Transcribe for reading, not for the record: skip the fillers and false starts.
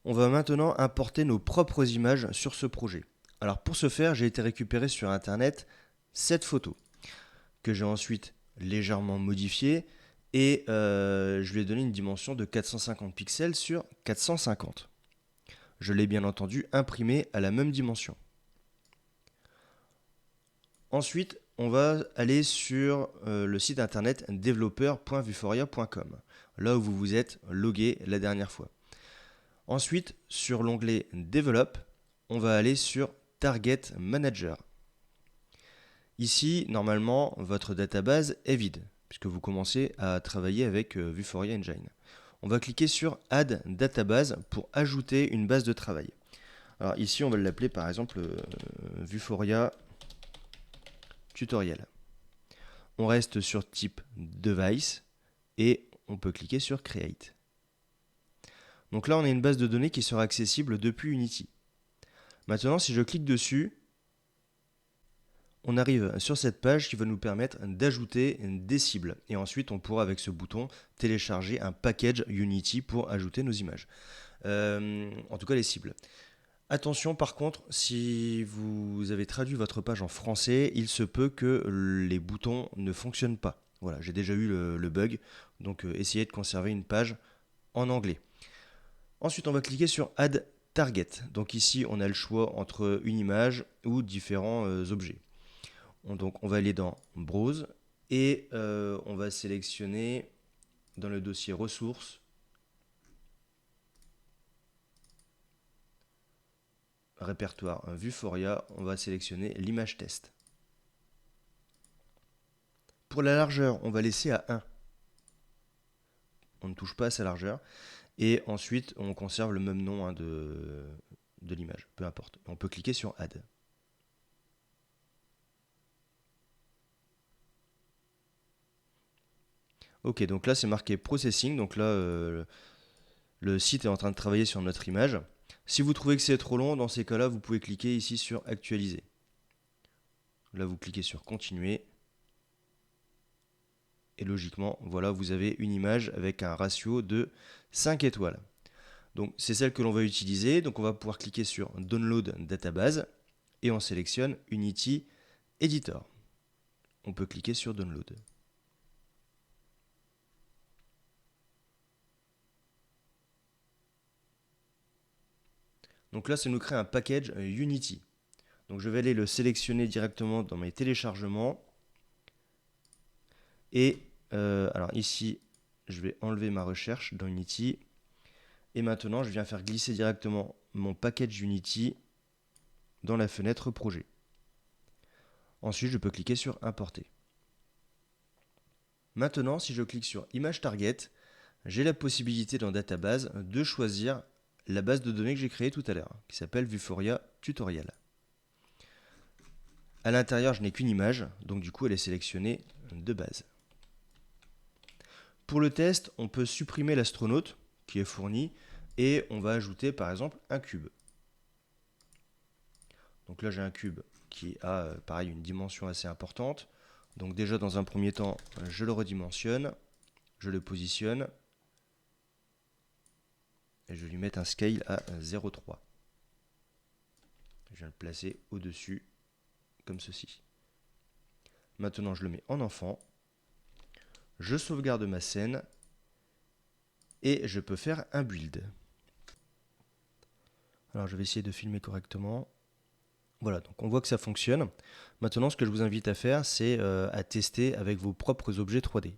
On va maintenant importer nos propres images sur ce projet. Alors pour ce faire, j'ai été récupérer sur internet cette photo que j'ai ensuite légèrement modifiée et je lui ai donné une dimension de 450 pixels sur 450. Je l'ai bien entendu imprimée à la même dimension. Ensuite, on va aller sur le site internet developer.vuforia.com, là où vous vous êtes logué la dernière fois. Ensuite, sur l'onglet Develop, on va aller sur Target Manager. Ici, normalement, votre database est vide, puisque vous commencez à travailler avec Vuforia Engine. On va cliquer sur Add Database pour ajouter une base de travail. Alors ici, on va l'appeler par exemple Vuforia Tutorial. On reste sur type Device et on peut cliquer sur Create. Donc là, on a une base de données qui sera accessible depuis Unity. Maintenant, si je clique dessus, on arrive sur cette page qui va nous permettre d'ajouter des cibles. Et ensuite, on pourra, avec ce bouton, télécharger un package Unity pour ajouter nos images. En tout cas, les cibles. Attention par contre, si vous avez traduit votre page en français, il se peut que les boutons ne fonctionnent pas. Voilà, j'ai déjà eu le bug, donc essayez de conserver une page en anglais. Ensuite, on va cliquer sur Add Target. Donc ici, on a le choix entre une image ou différents objets. Donc on va aller dans Browse et on va sélectionner dans le dossier ressources, répertoire Vuforia, on va sélectionner l'image test. Pour la largeur, on va laisser à 1. On ne touche pas à sa largeur. Et ensuite, on conserve le même nom de l'image, peu importe. On peut cliquer sur Add. Ok, donc là c'est marqué Processing, donc là le site est en train de travailler sur notre image. Si vous trouvez que c'est trop long, dans ces cas-là, vous pouvez cliquer ici sur Actualiser. Là, vous cliquez sur Continuer. Et logiquement, voilà, vous avez une image avec un ratio de 5 étoiles. Donc c'est celle que l'on va utiliser. Donc on va pouvoir cliquer sur Download Database et on sélectionne Unity Editor. On peut cliquer sur Download. Donc là, ça nous crée un package Unity. Donc je vais aller le sélectionner directement dans mes téléchargements. Et alors ici, je vais enlever ma recherche dans Unity. Et maintenant, je viens faire glisser directement mon package Unity dans la fenêtre projet. Ensuite, je peux cliquer sur Importer. Maintenant, si je clique sur Image Target, j'ai la possibilité dans Database de choisir la base de données que j'ai créée tout à l'heure, qui s'appelle Vuforia Tutorial. À l'intérieur, je n'ai qu'une image, donc du coup, elle est sélectionnée de base. Pour le test, on peut supprimer l'astronaute qui est fourni et on va ajouter par exemple un cube. Donc là, j'ai un cube qui a pareil une dimension assez importante. Donc déjà, dans un premier temps, je le redimensionne, je le positionne et je vais lui mettre un scale à 0,3. Je viens le placer au-dessus comme ceci. Maintenant, je le mets en enfant. Je sauvegarde ma scène et je peux faire un build. Alors, je vais essayer de filmer correctement. Voilà, donc on voit que ça fonctionne. Maintenant, ce que je vous invite à faire, c'est à tester avec vos propres objets 3D.